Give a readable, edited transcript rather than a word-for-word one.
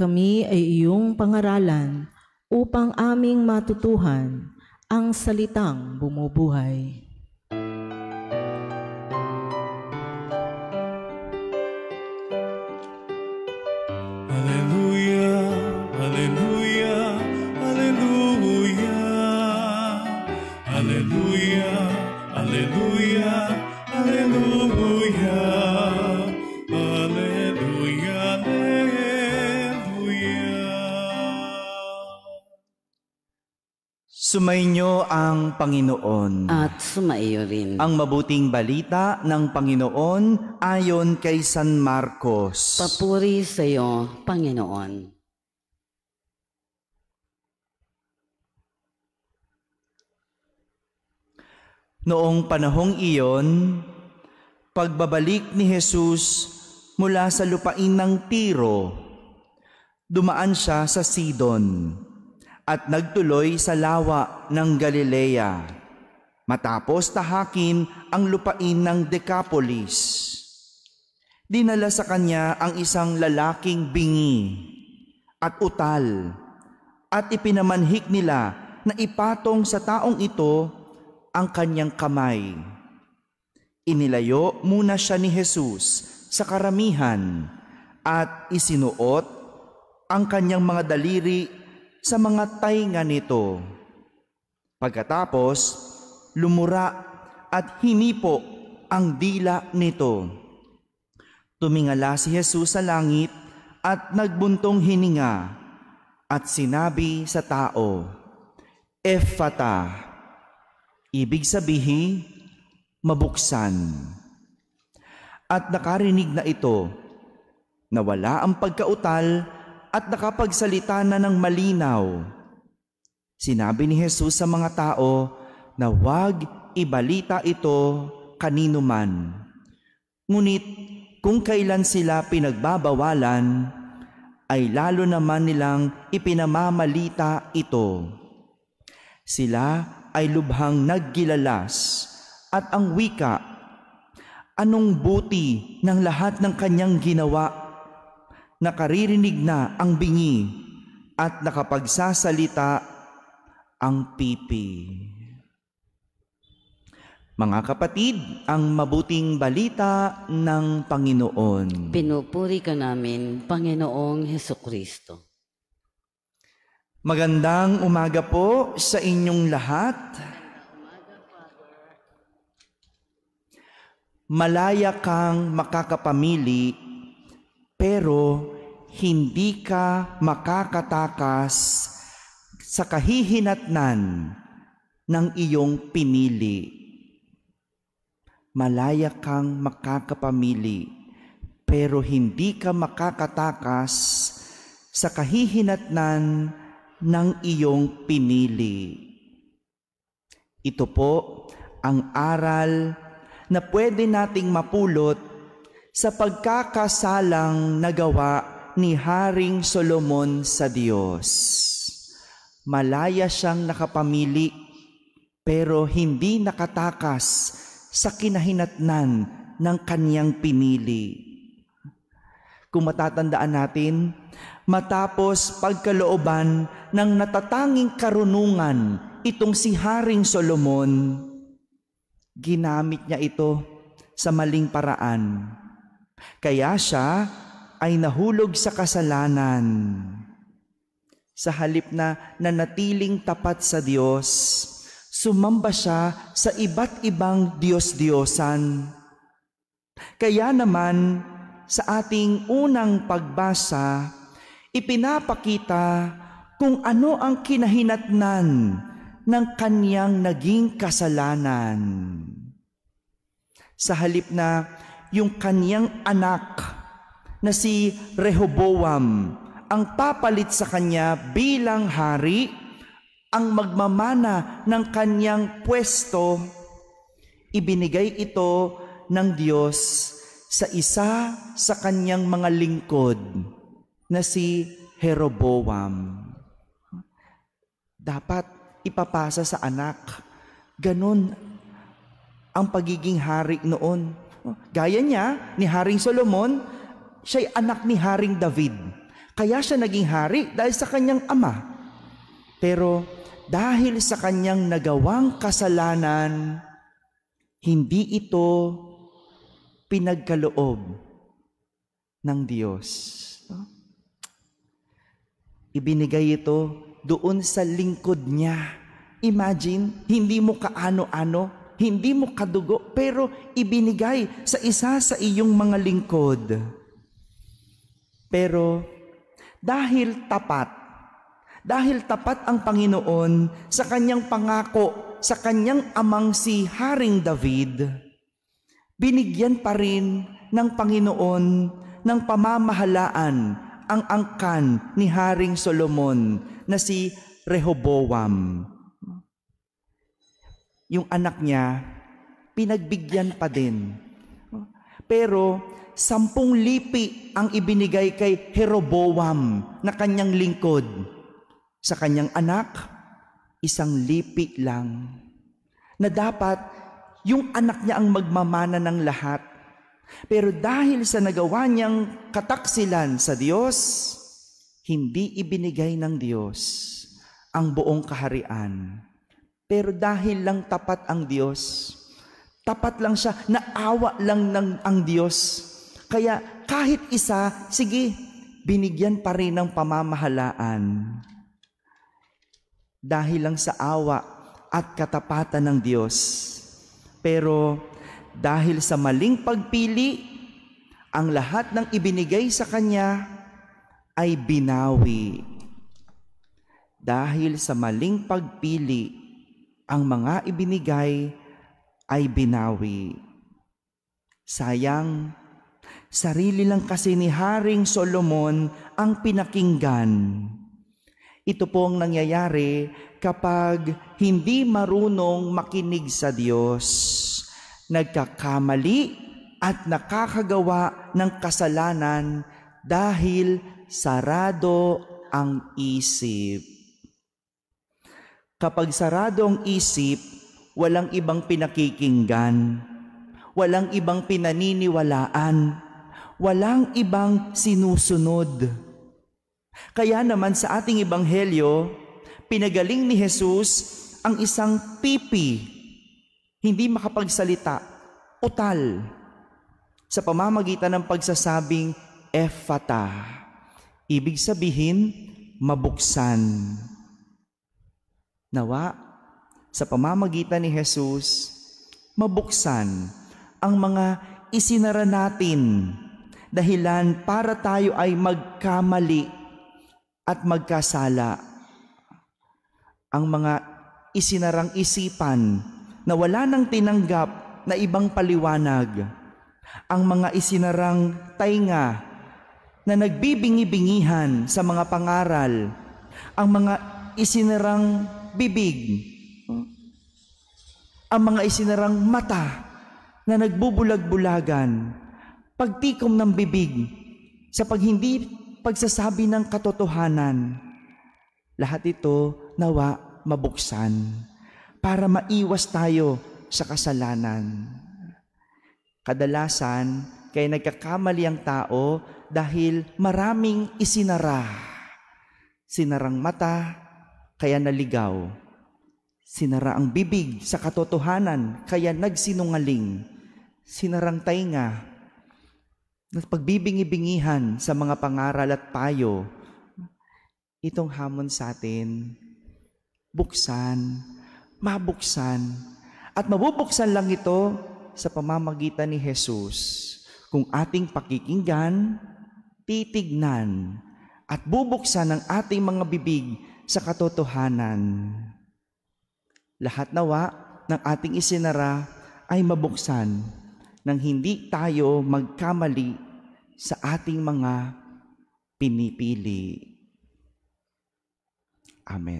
Kami ay iyong pangaralan upang aming matutuhan ang salitang bumubuhay. Hallelujah, hallelujah, hallelujah. Hallelujah, hallelujah, hallelujah. Hallelujah, hallelujah. Sumainyo ang Panginoon. At sumaiyo rin. Ang mabuting balita ng Panginoon ayon kay San Marcos. Papuri sa iyo, Panginoon. Noong panahong iyon, pagbabalik ni Jesus mula sa lupain ng Tiro, dumaan siya sa Sidon at nagtuloy sa lawa ng Galilea, matapos tahakin ang lupain ng Decapolis. Dinala sa kanya ang isang lalaking bingi at utal at ipinamanhik nila na ipatong sa taong ito ang kanyang kamay. Inilayo muna siya ni Jesus sa karamihan at isinuot ang kanyang mga daliri sa mga tainga nito. Pagkatapos, lumura at hinipo ang dila nito. Tumingala si Jesus sa langit at nagbuntong hininga at sinabi sa tao, Ephata, ibig sabihin, mabuksan. At nakarinig na ito, nawala ang pagkautal at nakapagsalita na ng malinaw. Sinabi ni Jesus sa mga tao na huwag ibalita ito kanino man. Ngunit kung kailan sila pinagbabawalan, ay lalo naman nilang ipinamamalita ito. Sila ay lubhang naggilalas at ang wika, anong buti ng lahat ng kanyang ginawa? Nakaririnig na ang bingi at nakapagsasalita ang pipi. Mga kapatid, ang mabuting balita ng Panginoon. Pinupuri ka namin, Panginoong Hesukristo. Magandang umaga po sa inyong lahat. Malaya kang makakapamili, pero hindi ka makakatakas sa kahihinatnan ng iyong pinili. Malaya kang makakapamili, pero hindi ka makakatakas sa kahihinatnan ng iyong pinili. Ito po ang aral na pwede nating mapulot sa pagkakasalang nagawa ni Haring Solomon sa Diyos. Malaya siyang nakapamili, pero hindi nakatakas sa kinahinatnan ng kaniyang pinili. Kung matatandaan natin, matapos pagkalooban ng natatanging karunungan itong si Haring Solomon, ginamit niya ito sa maling paraan. Kaya siya ay nahulog sa kasalanan. Sa halip na nanatiling tapat sa Diyos, sumamba siya sa iba't ibang Diyos-Diyosan. Kaya naman, sa ating unang pagbasa, ipinapakita kung ano ang kinahinatnan ng kaniyang naging kasalanan. Sa halip na yung kaniyang anak na si Rehoboam ang papalit sa kanya bilang hari, ang magmamana ng kaniyang pwesto, ibinigay ito ng Diyos sa isa sa kaniyang mga lingkod na si Jeroboam. Dapat ipapasa sa anak. Ganon ang pagiging hari noon. Gaya niya, ni Haring Solomon, siya'y anak ni Haring David. Kaya siya naging hari dahil sa kanyang ama. Pero dahil sa kanyang nagawang kasalanan, hindi ito pinagkaloob ng Diyos. Ibinigay ito doon sa lingkod niya. Imagine, hindi mo kaano-ano, hindi mo kadugo, pero ibinigay sa isa sa iyong mga lingkod. Pero dahil tapat ang Panginoon sa kanyang pangako sa kanyang amang si Haring David, binigyan pa rin ng Panginoon ng pamamahalaan ang angkan ni Haring Solomon na si Rehoboam. Yung anak niya, pinagbigyan pa din. Pero 10 lipi ang ibinigay kay Jeroboam na kanyang lingkod. Sa kanyang anak, 1 lipi lang. Na dapat yung anak niya ang magmamana ng lahat. Pero dahil sa nagawa niyang kataksilan sa Diyos, hindi ibinigay ng Diyos ang buong kaharian. Pero dahil lang tapat ang Diyos, tapat lang siya, naawa lang ang Diyos. Kaya kahit isa, sige, binigyan pa rin ng pamamahalaan. Dahil lang sa awa at katapatan ng Diyos. Pero dahil sa maling pagpili, ang lahat ng ibinigay sa Kanya ay binawi. Dahil sa maling pagpili, ang mga ibinigay ay binawi. Sayang, sarili lang kasi ni Haring Solomon ang pinakinggan. Ito po ang nangyayari kapag hindi marunong makinig sa Diyos. Nagkakamali at nakakagawa ng kasalanan dahil sarado ang isip. Kapag sarado ang isip, walang ibang pinakikinggan, walang ibang pinaniniwalaan, walang ibang sinusunod. Kaya naman sa ating ebanghelyo, pinagaling ni Jesus ang isang pipi, hindi makapagsalita, utal, sa pamamagitan ng pagsasabing Ephata. Ibig sabihin, mabuksan. Nawa, sa pamamagitan ni Jesus, mabuksan ang mga isinara natin dahilan para tayo ay magkamali at magkasala. Ang mga isinarang isipan na wala nang tinanggap na ibang paliwanag. Ang mga isinarang tainga na nagbibingi-bingihan sa mga pangaral. Ang mga isinarang bibig, ang mga isinarang mata na nagbubulag-bulagan, pagtikom ng bibig sa hindi pagsasabi ng katotohanan. Lahat ito nawa mabuksan para maiwas tayo sa kasalanan. Kadalasan, kaya nagkakamali ang tao dahil maraming isinara. Sinarang mata, kaya naligaw. Sinara ang bibig sa katotohanan, kaya nagsinungaling. Sinarang tainga, pagbibingi-bingihan sa mga pangaral at payo. Itong hamon sa atin, buksan, mabuksan, at mabubuksan lang ito sa pamamagitan ni Jesus. Kung ating pakikinggan, titignan, at bubuksan ang ating mga bibig sa katotohanan. Lahat nawa ng ating isinara ay mabuksan nang hindi tayo magkamali sa ating mga pinipili. Amen.